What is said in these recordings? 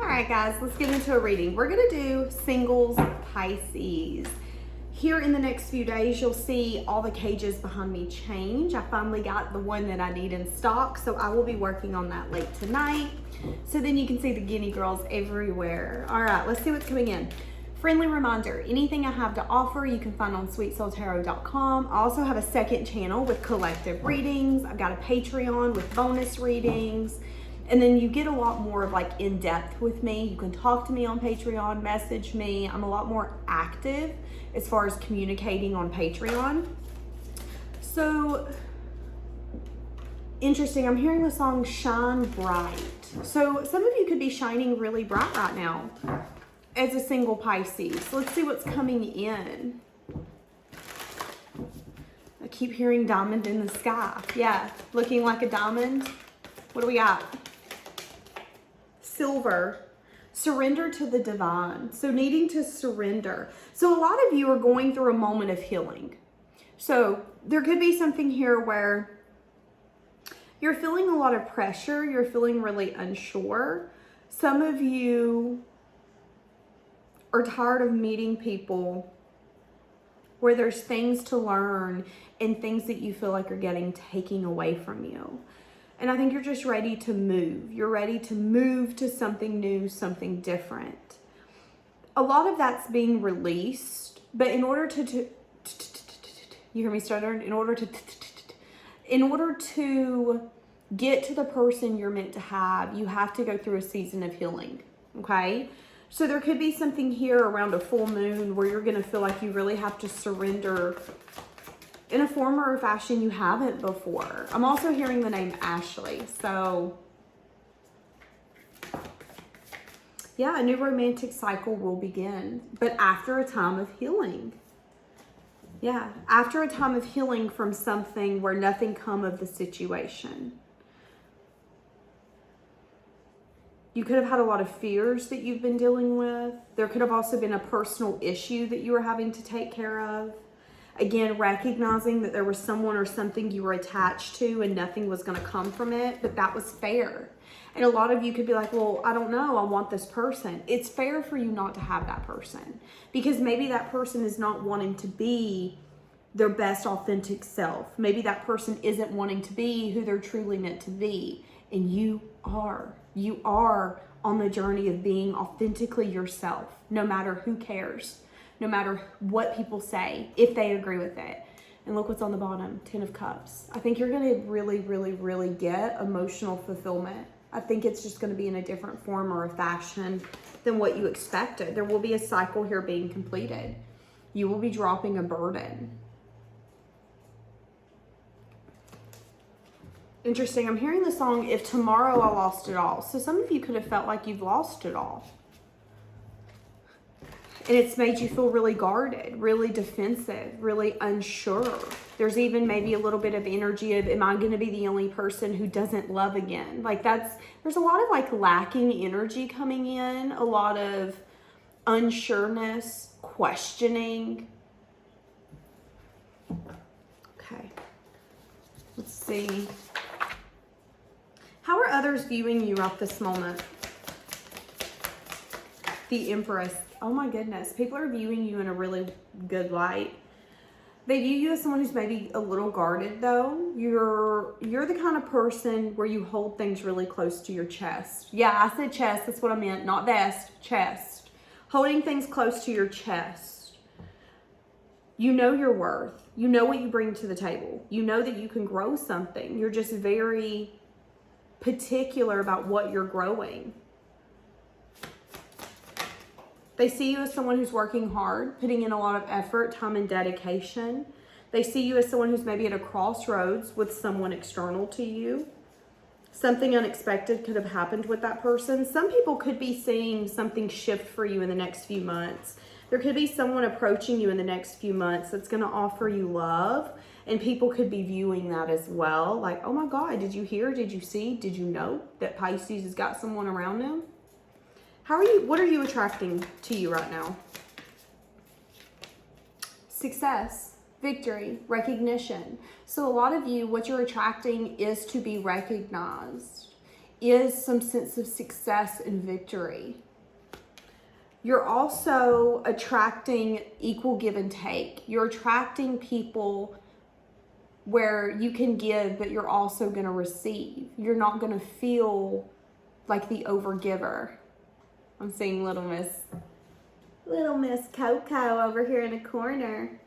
All right, guys, let's get into a reading. We're going to do singles Pisces. Here in the next few days, you'll see all the cages behind me change. I finally got the one that I need in stock, so I will be working on that late tonight. So then you can see the guinea girls everywhere. All right, let's see what's coming in. Friendly reminder, anything I have to offer you can find on SweetSoulTarot.com. I also have a second channel with collective readings. I've got a Patreon with bonus readings. And then you get a lot more of like in-depth with me. You can talk to me on Patreon, message me. I'm a lot more active as far as communicating on Patreon. So, interesting, I'm hearing the song Shine Bright. So some of you could be shining really bright right now as a single Pisces. Let's see what's coming in. I keep hearing diamond in the sky. Yeah, looking like a diamond. What do we got? Silver. Surrender to the divine. So needing to surrender. So a lot of you are going through a moment of healing. So there could be something here where you're feeling a lot of pressure. You're feeling really unsure. Some of you are tired of meeting people where there's things to learn and things that you feel like are getting taken away from you. And I think you're just ready to move. You're ready to move to something new, something different. A lot of that's being released, but in order to you hear me stuttering? In order to get to the person you're meant to have, you have to go through a season of healing, okay? So there could be something here around a full moon where you're gonna feel like you really have to surrender in a form or a fashion you haven't before. I'm also hearing the name Ashley. So yeah, a new romantic cycle will begin, but after a time of healing. Yeah, after a time of healing from something where nothing come of the situation. You could have had a lot of fears that you've been dealing with. There could have also been a personal issue that you were having to take care of. Again, recognizing that there was someone or something you were attached to and nothing was going to come from it, but that was fair. And a lot of you could be like, well, I don't know, I want this person. It's fair for you not to have that person because maybe that person is not wanting to be their best authentic self. Maybe that person isn't wanting to be who they're truly meant to be. And you are. You are on the journey of being authentically yourself, no matter who cares. No matter what people say, if they agree with it. And look what's on the bottom, 10 of Cups. I think you're gonna really, really, really get emotional fulfillment. I think it's just gonna be in a different form or a fashion than what you expected. There will be a cycle here being completed. You will be dropping a burden. Interesting, I'm hearing the song, If Tomorrow I Lost It All. So some of you could have felt like you've lost it all. And it's made you feel really guarded, really defensive, really unsure. There's even maybe a little bit of energy of, am I going to be the only person who doesn't love again? Like there's a lot of like lacking energy coming in, a lot of unsureness, questioning. Okay, let's see. How are others viewing you at this moment? The Empress. Oh my goodness, people are viewing you in a really good light. They view you as someone who's maybe a little guarded though. You're the kind of person where you hold things really close to your chest. Yeah, I said chest, that's what I meant, not vest, chest. Holding things close to your chest. You know your worth. You know what you bring to the table. You know that you can grow something. You're just very particular about what you're growing. They see you as someone who's working hard, putting in a lot of effort, time, and dedication. They see you as someone who's maybe at a crossroads with someone external to you. Something unexpected could have happened with that person. Some people could be seeing something shift for you in the next few months. There could be someone approaching you in the next few months that's going to offer you love. And people could be viewing that as well. Like, oh my God, did you hear? Did you see? Did you know that Pisces has got someone around them? What are you attracting to you right now? Success, victory, recognition. So a lot of you, what you're attracting is to be recognized. is some sense of success and victory. You're also attracting equal give and take. You're attracting people where you can give, but you're also going to receive. You're not going to feel like the overgiver. I'm seeing little Miss Coco over here in the corner.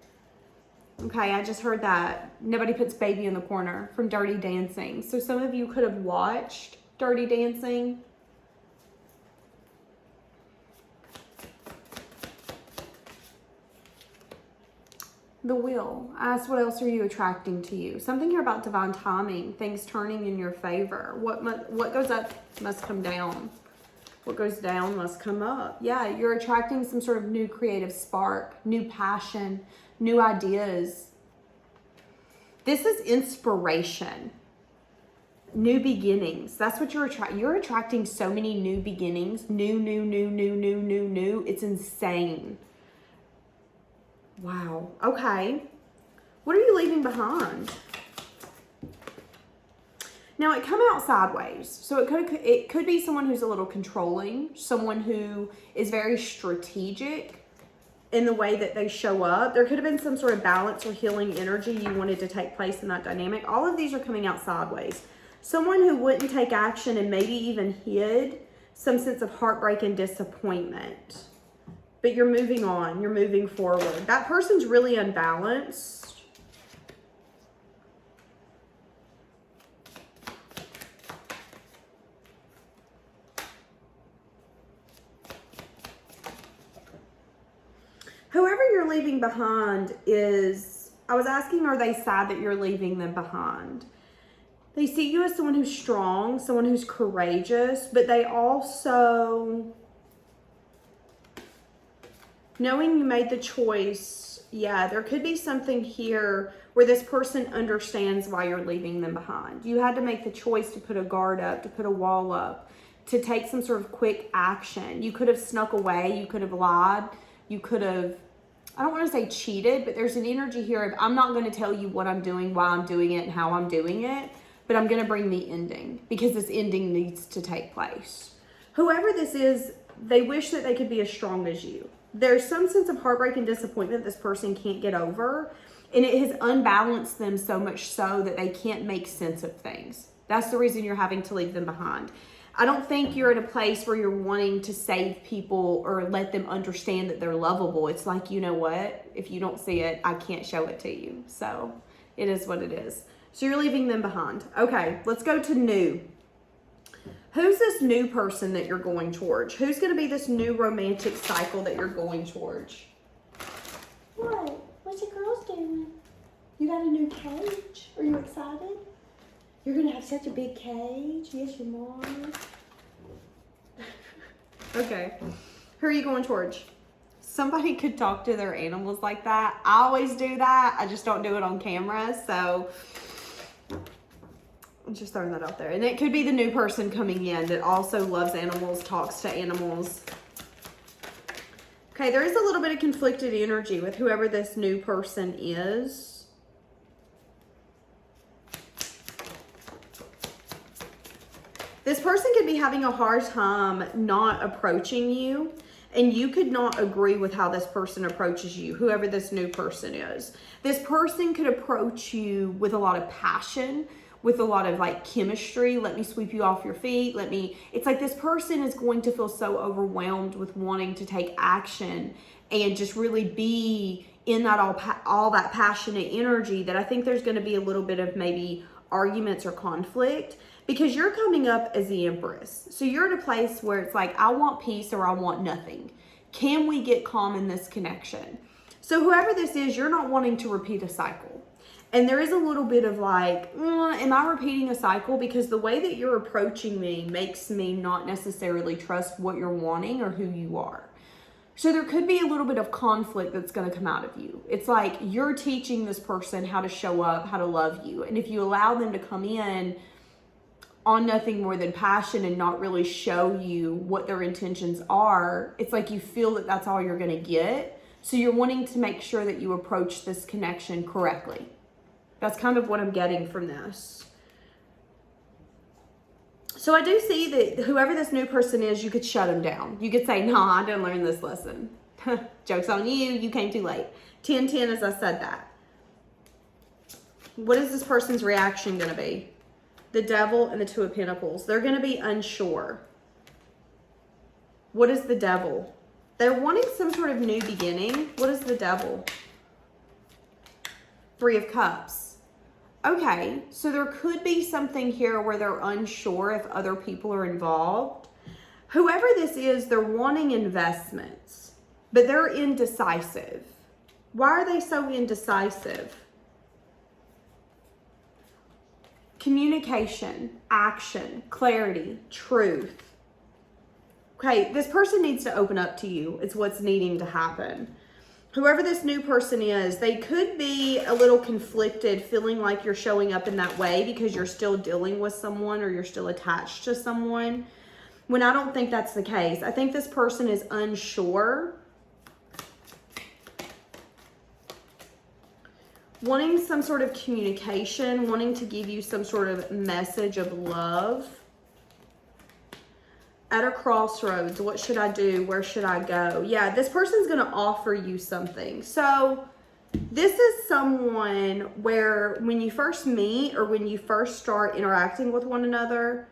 Okay, I just heard that. Nobody puts baby in the corner from Dirty Dancing. So some of you could have watched Dirty Dancing. The Wheel. I asked, what else are you attracting to you? Something here about divine timing, things turning in your favor. What goes up must come down. What goes down must come up. Yeah, you're attracting some sort of new creative spark, new passion, new ideas. This is inspiration. New beginnings. That's what you're attracting. You're attracting so many new beginnings. New. It's insane. Wow. Okay. What are you leaving behind? Now, it come out sideways. So it could be someone who's a little controlling, someone who is very strategic in the way that they show up. There could have been some sort of balance or healing energy you wanted to take place in that dynamic. All of these are coming out sideways. Someone who wouldn't take action and maybe even hid some sense of heartbreak and disappointment. But you're moving on. You're moving forward. That person's really unbalanced. Whoever you're leaving behind is, I was asking, are they sad that you're leaving them behind? They see you as someone who's strong, someone who's courageous, but they also, knowing you made the choice, yeah, there could be something here where this person understands why you're leaving them behind. You had to make the choice to put a guard up, to put a wall up, to take some sort of quick action. You could have snuck away, you could have lied, you could have, I don't want to say cheated, but there's an energy here of, I'm not going to tell you what I'm doing, why I'm doing it, and how I'm doing it, but I'm going to bring the ending because this ending needs to take place. Whoever this is, they wish that they could be as strong as you. There's some sense of heartbreak and disappointment this person can't get over, and it has unbalanced them so much so that they can't make sense of things. That's the reason you're having to leave them behind. I don't think you're at a place where you're wanting to save people or let them understand that they're lovable. It's like, you know what? If you don't see it, I can't show it to you. So it is what it is. So you're leaving them behind. Okay, let's go to new. Who's this new person that you're going towards? Who's going to be this new romantic cycle that you're going towards? What? What's the girls doing? You got a new cage? Are you excited? You're going to have such a big cage. Yes, you are. Okay. Who are you going towards? Somebody could talk to their animals like that. I always do that. I just don't do it on camera. So I'm just throwing that out there. And it could be the new person coming in that also loves animals, talks to animals. Okay, there is a little bit of conflicted energy with whoever this new person is. This person could be having a hard time not approaching you, and you could not agree with how this person approaches you, whoever this new person is. This person could approach you with a lot of passion, with a lot of like chemistry. Let me sweep you off your feet. It's like this person is going to feel so overwhelmed with wanting to take action and just really be in that all that passionate energy that I think there's going to be a little bit of maybe arguments or conflict. Because you're coming up as the Empress. So you're at a place where it's like, I want peace or I want nothing. Can we get calm in this connection? So whoever this is, you're not wanting to repeat a cycle. And there is a little bit of like, am I repeating a cycle? Because the way that you're approaching me makes me not necessarily trust what you're wanting or who you are. So there could be a little bit of conflict that's going to come out of you. It's like you're teaching this person how to show up, how to love you. And if you allow them to come in on nothing more than passion and not really show you what their intentions are, it's like you feel that that's all you're going to get. So you're wanting to make sure that you approach this connection correctly. That's kind of what I'm getting from this. So I do see that whoever this new person is, you could shut them down. You could say, no, I didn't learn this lesson. Joke's on you. You came too late. 10-10 as I said that. What is this person's reaction going to be? The Devil and the Two of Pentacles. They're going to be unsure. What is the Devil? They're wanting some sort of new beginning. What is the Devil? Three of Cups. Okay, so there could be something here where they're unsure if other people are involved. Whoever this is, they're wanting investments, but they're indecisive. Why are they so indecisive? Communication, action, clarity, truth. Okay, this person needs to open up to you. It's what's needing to happen. Whoever this new person is, they could be a little conflicted, feeling like you're showing up in that way because you're still dealing with someone or you're still attached to someone, when I don't think that's the case. I think this person is unsure, wanting some sort of communication, wanting to give you some sort of message of love. At a crossroads, what should I do? Where should I go? Yeah, this person's going to offer you something. So this is someone where when you first meet or when you first start interacting with one another,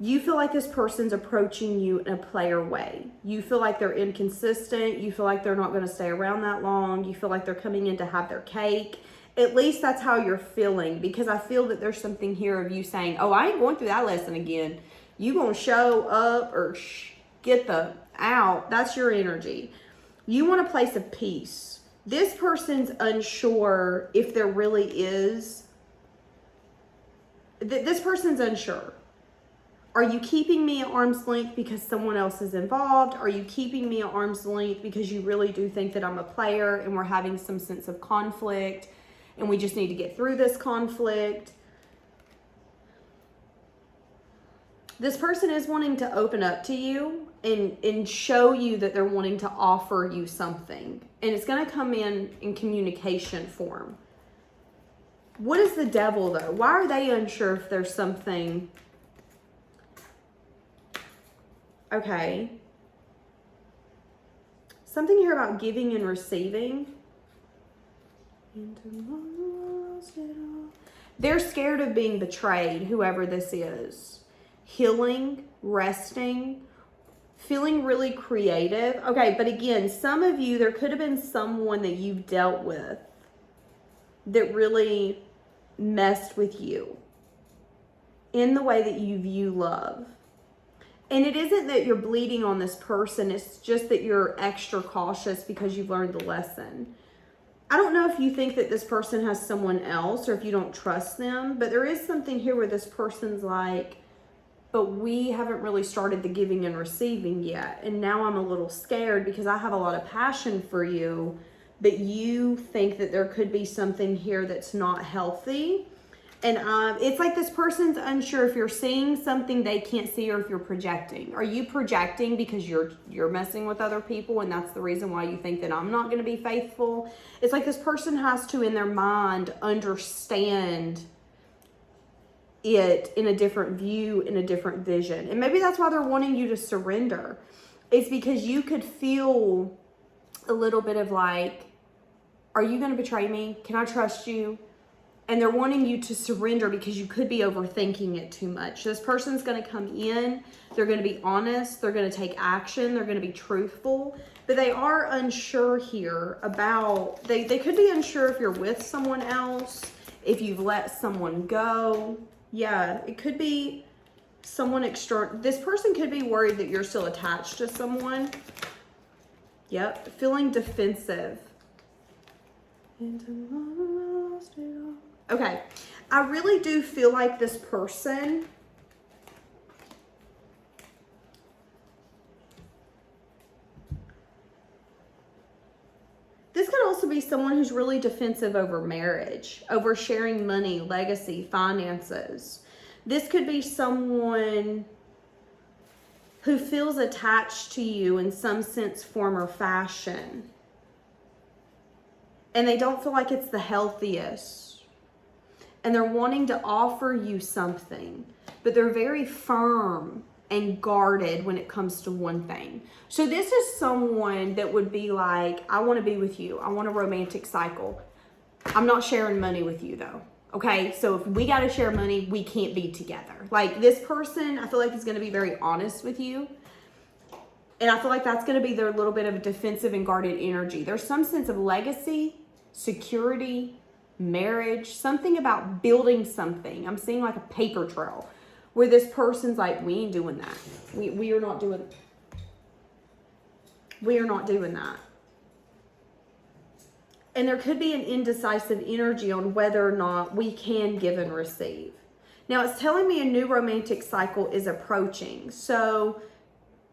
you feel like this person's approaching you in a player way. You feel like they're inconsistent. You feel like they're not going to stay around that long. You feel like they're coming in to have their cake. At least that's how you're feeling, because I feel that there's something here of you saying, oh, I ain't going through that lesson again. You gonna show up or get the out. That's your energy. You want a place of peace. This person's unsure if there really is. This person's unsure. Are you keeping me at arm's length because someone else is involved? Are you keeping me at arm's length because you really do think that I'm a player and we're having some sense of conflict and we just need to get through this conflict? This person is wanting to open up to you and show you that they're wanting to offer you something. And it's going to come in communication form. What is the Devil, though? Why are they unsure if there's something? Okay. Something here about giving and receiving. They're scared of being betrayed, whoever this is. Healing, resting, feeling really creative. Okay, but again, some of you, there could have been someone that you've dealt with that really messed with you in the way that you view love. And it isn't that you're bleeding on this person. It's just that you're extra cautious because you've learned the lesson. I don't know if you think that this person has someone else or if you don't trust them, but there is something here where this person's like, but we haven't really started the giving and receiving yet. And now I'm a little scared because I have a lot of passion for you, but you think that there could be something here that's not healthy. And it's like this person's unsure if you're seeing something they can't see or if you're projecting. Are you projecting because you're messing with other people and that's the reason why you think that I'm not going to be faithful? It's like this person has to, in their mind, understand it in a different view, in a different vision. And maybe that's why they're wanting you to surrender. It's because you could feel a little bit of like, are you going to betray me? Can I trust you? And they're wanting you to surrender because you could be overthinking it too much. This person's going to come in. They're going to be honest. They're going to take action. They're going to be truthful. But they are unsure here about, they could be unsure if you're with someone else, if you've let someone go. Yeah, it could be someone external. This person could be worried that you're still attached to someone. Yep, feeling defensive. Okay, I really do feel like this person this could also be someone who's really defensive over marriage, over sharing money, legacy, finances. This could be someone who feels attached to you in some sense, form, or fashion. And they don't feel like it's the healthiest. And they're wanting to offer you something. but they're very firm and guarded when it comes to one thing. So this is someone that would be like, I want to be with you. I want a romantic cycle. I'm not sharing money with you though. Okay, so if we got to share money, we can't be together. Like this person, I feel like is going to be very honest with you. And I feel like that's going to be their little bit of a defensive and guarded energy. There's some sense of legacy, security, marriage, something about building something. I'm seeing like a paper trail where this person's like, we ain't doing that. We are not doing that. And there could be an indecisive energy on whether or not we can give and receive. Now it's telling me a new romantic cycle is approaching. So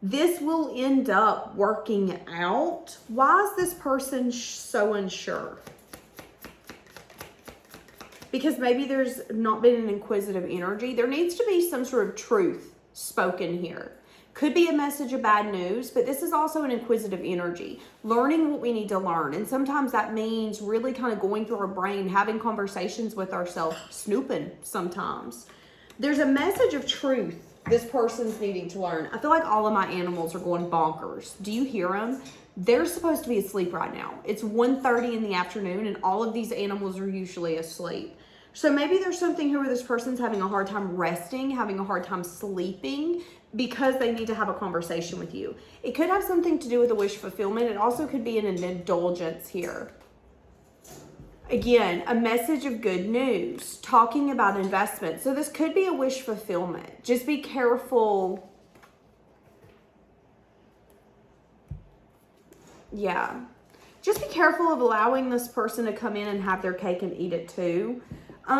this will end up working out. Why is this person so unsure? Because maybe there's not been an inquisitive energy. There needs to be some sort of truth spoken here. Could be a message of bad news, but this is also an inquisitive energy. Learning what we need to learn. And sometimes that means really kind of going through our brain, having conversations with ourselves, snooping sometimes. There's a message of truth this person's needing to learn. I feel like all of my animals are going bonkers. Do you hear them? They're supposed to be asleep right now. It's 1:30 in the afternoon and all of these animals are usually asleep. So maybe there's something here where this person's having a hard time resting, having a hard time sleeping because they need to have a conversation with you. It could have something to do with a wish fulfillment. It also could be an indulgence here. Again, a message of good news, talking about investment. So this could be a wish fulfillment. Just be careful. Yeah. Just be careful of allowing this person to come in and have their cake and eat it too.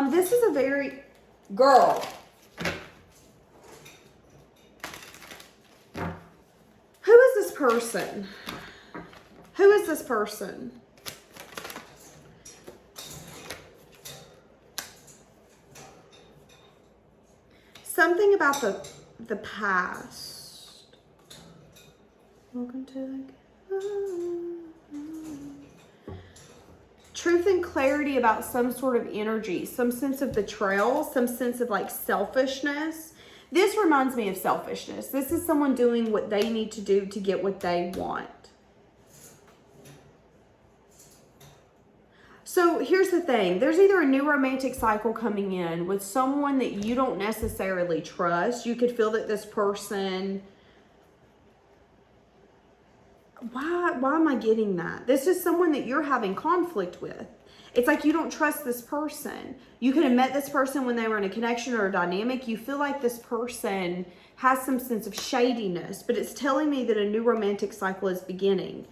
This is a very... Girl. Who is this person? Who is this person? Something about the past. Welcome to truth and clarity about some sort of energy, some sense of betrayal, some sense of like selfishness. This reminds me of selfishness. This is someone doing what they need to do to get what they want. So here's the thing. There's either a new romantic cycle coming in with someone that you don't necessarily trust. You could feel that this person... Why am I getting that? This is someone that you're having conflict with. It's like you don't trust this person. You could have met this person when they were in a connection or a dynamic. You feel like this person has some sense of shadiness, but it's telling me that a new romantic cycle is beginning.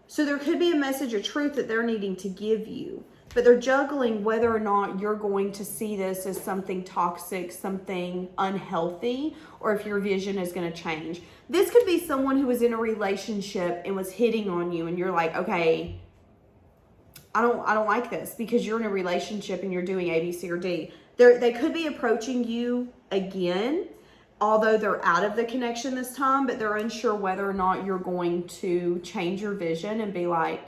So there could be a message of truth that they're needing to give you, but they're juggling whether or not you're going to see this as something toxic, something unhealthy, or if your vision is going to change. This could be someone who was in a relationship and was hitting on you and you're like, okay, I don't like this because you're in a relationship and you're doing A, B, C, or D. They could be approaching you again, although they're out of the connection this time, but they're unsure whether or not you're going to change your vision and be like,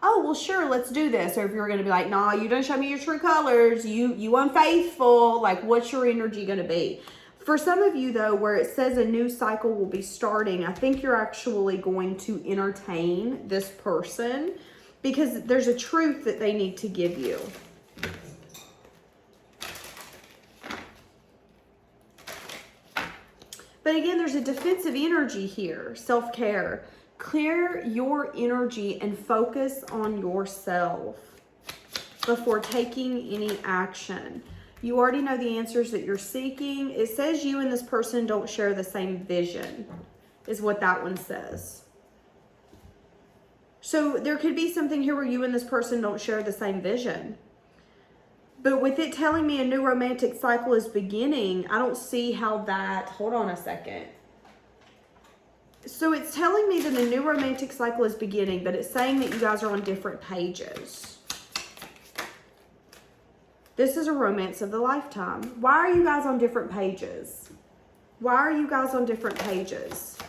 oh, well, sure, let's do this. Or if you're going to be like, nah, you don't show me your true colors. You unfaithful. Like, what's your energy going to be? For some of you, though, where it says a new cycle will be starting, I think you're actually going to entertain this person because there's a truth that they need to give you. But again, there's a defensive energy here, self-care. Clear your energy and focus on yourself before taking any action. You already know the answers that you're seeking. It says you and this person don't share the same vision, is what that one says. So there could be something here where you and this person don't share the same vision. But with it telling me a new romantic cycle is beginning, I don't see how that... Hold on a second. So it's telling me that a new romantic cycle is beginning, but it's saying that you guys are on different pages. This is a romance of the lifetime. Why are you guys on different pages? Why are you guys on different pages?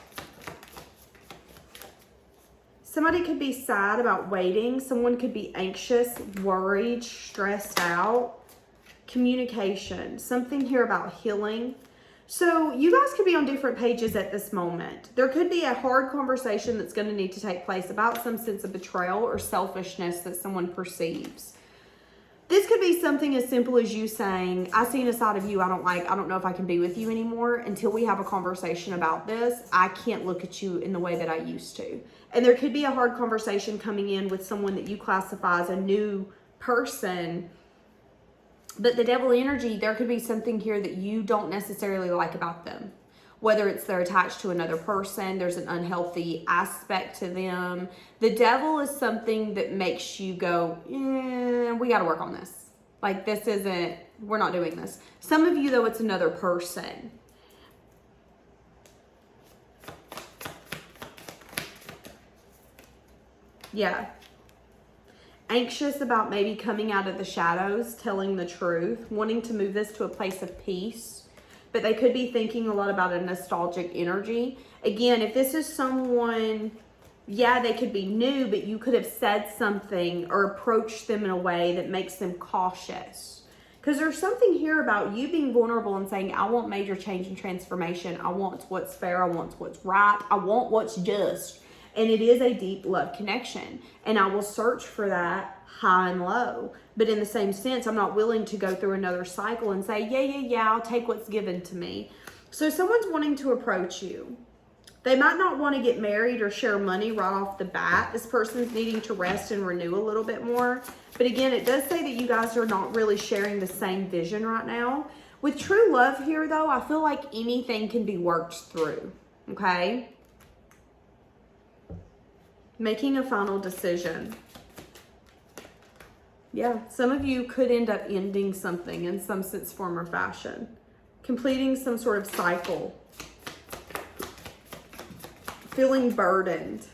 Somebody could be sad about waiting. Someone could be anxious, worried, stressed out. Communication. Something here about healing. So you guys could be on different pages at this moment. There could be a hard conversation that's going to need to take place about some sense of betrayal or selfishness that someone perceives. This could be something as simple as you saying, I seen a side of you I don't like. I don't know if I can be with you anymore. Until we have a conversation about this, I can't look at you in the way that I used to. And there could be a hard conversation coming in with someone that you classify as a new person. But the devil energy, there could be something here that you don't necessarily like about them. Whether it's they're attached to another person, there's an unhealthy aspect to them. The devil is something that makes you go, we got to work on this. Like this isn't, we're not doing this. Some of you though, it's another person. Yeah. Anxious about maybe coming out of the shadows, telling the truth, wanting to move this to a place of peace. But they could be thinking a lot about a nostalgic energy. Again, if this is someone, yeah, they could be new, but you could have said something or approached them in a way that makes them cautious. Because there's something here about you being vulnerable and saying, I want major change and transformation. I want what's fair. I want what's right. I want what's just. And it is a deep love connection. And I will search for that high and low. But in the same sense, I'm not willing to go through another cycle and say, yeah, I'll take what's given to me. So someone's wanting to approach you. They might not want to get married or share money right off the bat. This person's needing to rest and renew a little bit more. But again, it does say that you guys are not really sharing the same vision right now. With true love here, though, I feel like anything can be worked through. Okay? Making a final decision. Yeah, some of you could end up ending something in some sense, form, or fashion. Completing some sort of cycle. Feeling burdened.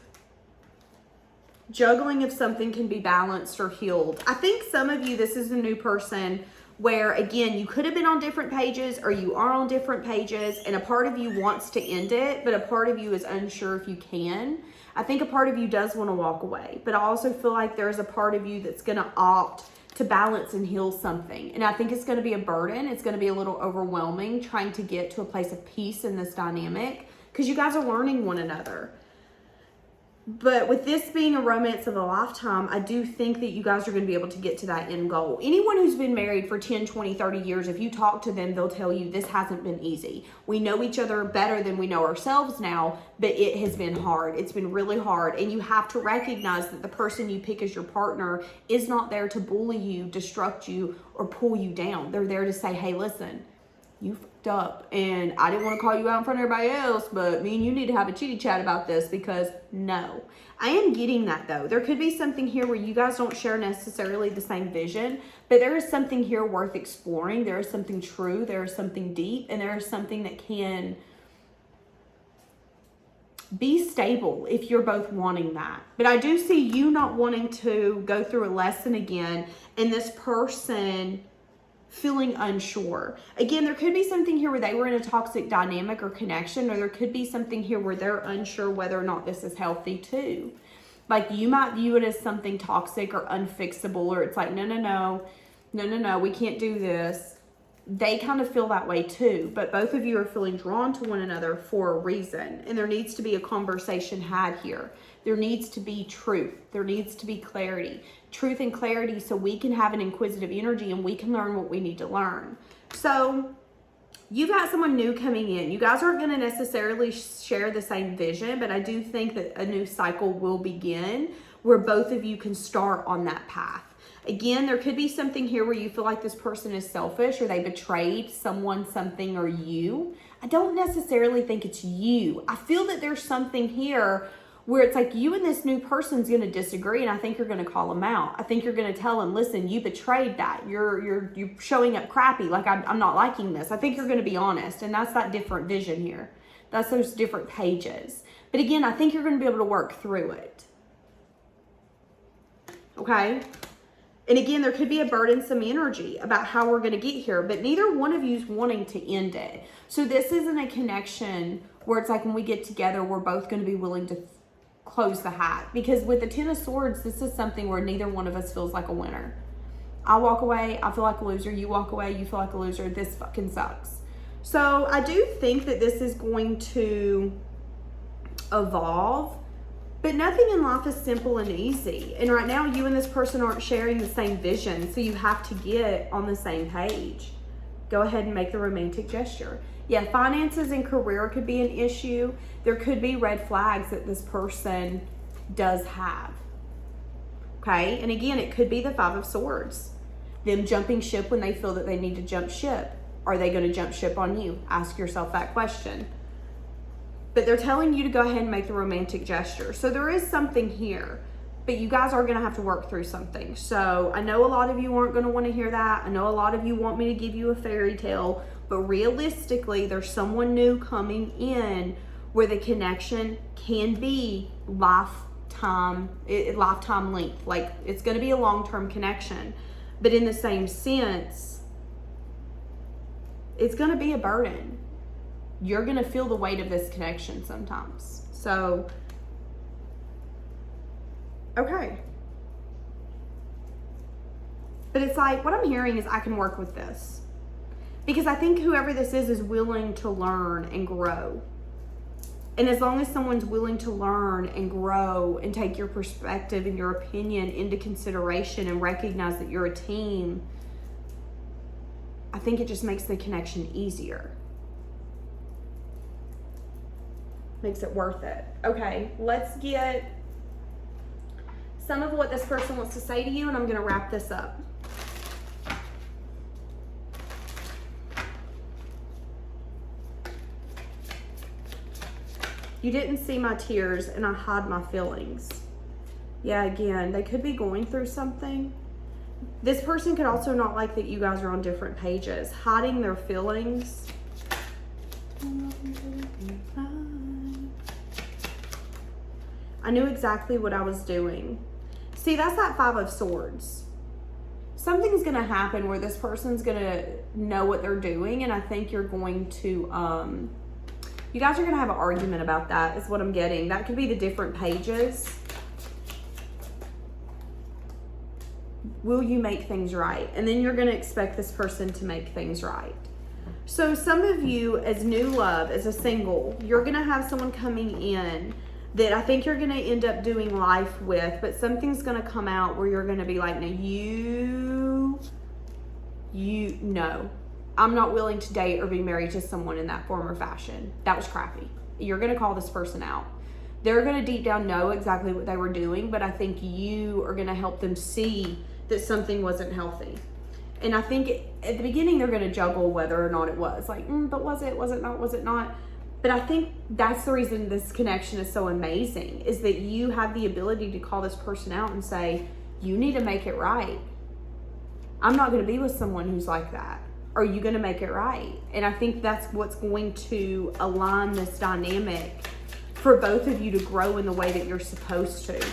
Juggling if something can be balanced or healed. I think some of you, this is a new person where, again, you could have been on different pages or you are on different pages and a part of you wants to end it, but a part of you is unsure if you can. I think a part of you does want to walk away, but I also feel like there's a part of you that's going to opt to balance and heal something. And I think it's going to be a burden. It's going to be a little overwhelming trying to get to a place of peace in this dynamic because you guys are learning one another. But with this being a romance of a lifetime, I do think that you guys are going to be able to get to that end goal. Anyone who's been married for 10, 20, 30 years, if you talk to them, they'll tell you this hasn't been easy. We know each other better than we know ourselves now, but it has been hard. It's been really hard. And you have to recognize that the person you pick as your partner is not there to bully you, destruct you, or pull you down. They're there to say, hey, listen, you fucked up and I didn't want to call you out in front of everybody else, but me and you need to have a chitty chat about this because no. I am getting that though. There could be something here where you guys don't share necessarily the same vision, but there is something here worth exploring. There is something true. There is something deep, and there is something that can be stable if you're both wanting that. But I do see you not wanting to go through a lesson again and this person feeling unsure. Again, there could be something here where they were in a toxic dynamic or connection, or there could be something here where they're unsure whether or not this is healthy too. Like you might view it as something toxic or unfixable, or it's like, no, we can't do this. They kind of feel that way too, but both of you are feeling drawn to one another for a reason, and there needs to be a conversation had here. There needs to be truth. There needs to be clarity. Truth and clarity so we can have an inquisitive energy and we can learn what we need to learn. So you've got someone new coming in. You guys aren't going to necessarily share the same vision, but I do think that a new cycle will begin where both of you can start on that path. Again, there could be something here where you feel like this person is selfish or they betrayed someone, something, or you. I don't necessarily think it's you. I feel that there's something here where it's like you and this new person's going to disagree, and I think you're going to call them out. I think you're going to tell them, listen, you betrayed that. You're showing up crappy. Like, I'm not liking this. I think you're going to be honest, and that's that different vision here. That's those different pages. But again, I think you're going to be able to work through it. Okay? And again, there could be a burdensome energy about how we're going to get here, but neither one of you is wanting to end it. So this isn't a connection where it's like when we get together, we're both going to be willing to close the hat. Because with the Ten of Swords, this is something where neither one of us feels like a winner. I walk away, I feel like a loser. You walk away, you feel like a loser. This fucking sucks. So I do think that this is going to evolve, but nothing in life is simple and easy. And right now, you and this person aren't sharing the same vision, so you have to get on the same page. Go ahead and make the romantic gesture. Yeah, finances and career could be an issue. There could be red flags that this person does have. Okay, and again, it could be the Five of Swords. Them jumping ship when they feel that they need to jump ship. Are they going to jump ship on you? Ask yourself that question. But they're telling you to go ahead and make the romantic gesture. So there is something here, but you guys are going to have to work through something. So I know a lot of you aren't going to want to hear that. I know a lot of you want me to give you a fairy tale, but realistically, there's someone new coming in where the connection can be lifetime length. Like, it's going to be a long-term connection, but in the same sense, it's going to be a burden. You're going to feel the weight of this connection sometimes. So, okay. But it's like, what I'm hearing is I can work with this. Because I think whoever this is willing to learn and grow. And as long as someone's willing to learn and grow and take your perspective and your opinion into consideration and recognize that you're a team, I think it just makes the connection easier. Makes it worth it. Okay, let's get some of what this person wants to say to you, and I'm going to wrap this up. You didn't see my tears, and I hide my feelings. Yeah, again, they could be going through something. This person could also not like that you guys are on different pages. Hiding their feelings. I knew exactly what I was doing. See, that's that Five of Swords. Something's going to happen where this person's going to know what they're doing, and I think you're going to, you guys are going to have an argument about that, is what I'm getting. That could be the different pages. Will you make things right? And then you're going to expect this person to make things right. So some of you, as new love, as a single, you're going to have someone coming in that I think you're going to end up doing life with, but something's going to come out where you're going to be like, no, no, I'm not willing to date or be married to someone in that form or fashion. That was crappy. You're going to call this person out. They're going to deep down know exactly what they were doing, but I think you are going to help them see that something wasn't healthy. And I think at the beginning, they're going to juggle whether or not it was. Like, but was it not, was it not? But I think that's the reason this connection is so amazing, is that you have the ability to call this person out and say, you need to make it right. I'm not going to be with someone who's like that. Are you going to make it right? And I think that's what's going to align this dynamic for both of you to grow in the way that you're supposed to.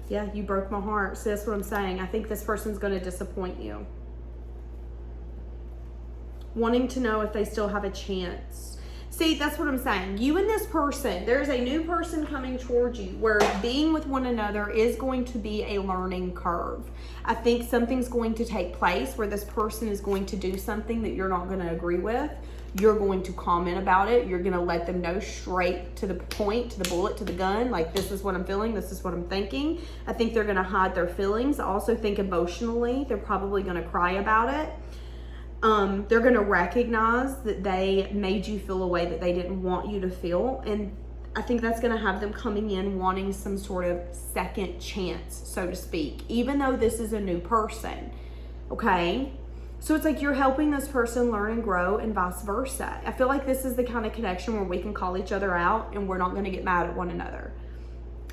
Yeah, you broke my heart. So that's what I'm saying. I think this person's going to disappoint you. Wanting to know if they still have a chance. See, that's what I'm saying. You and this person, there's a new person coming towards you where being with one another is going to be a learning curve. I think something's going to take place where this person is going to do something that you're not going to agree with. You're going to comment about it. You're going to let them know straight to the point, to the bullet, to the gun. Like, this is what I'm feeling. This is what I'm thinking. I think they're going to hide their feelings. I also think emotionally, they're probably going to cry about it. They're going to recognize that they made you feel a way that they didn't want you to feel. And I think that's going to have them coming in wanting some sort of second chance, so to speak, even though this is a new person. Okay? So it's like you're helping this person learn and grow and vice versa. I feel like this is the kind of connection where we can call each other out and we're not going to get mad at one another.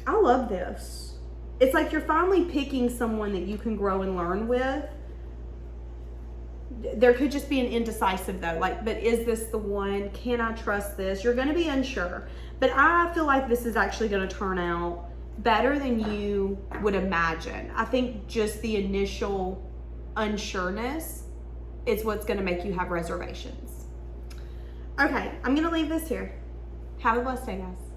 I love this. It's like you're finally picking someone that you can grow and learn with. There could just be an indecisive though, like, but is this the one? Can I trust this? You're going to be unsure, but I feel like this is actually going to turn out better than you would imagine. I think just the initial unsureness is what's going to make you have reservations. Okay, I'm going to leave this here. Have a blessed day, guys.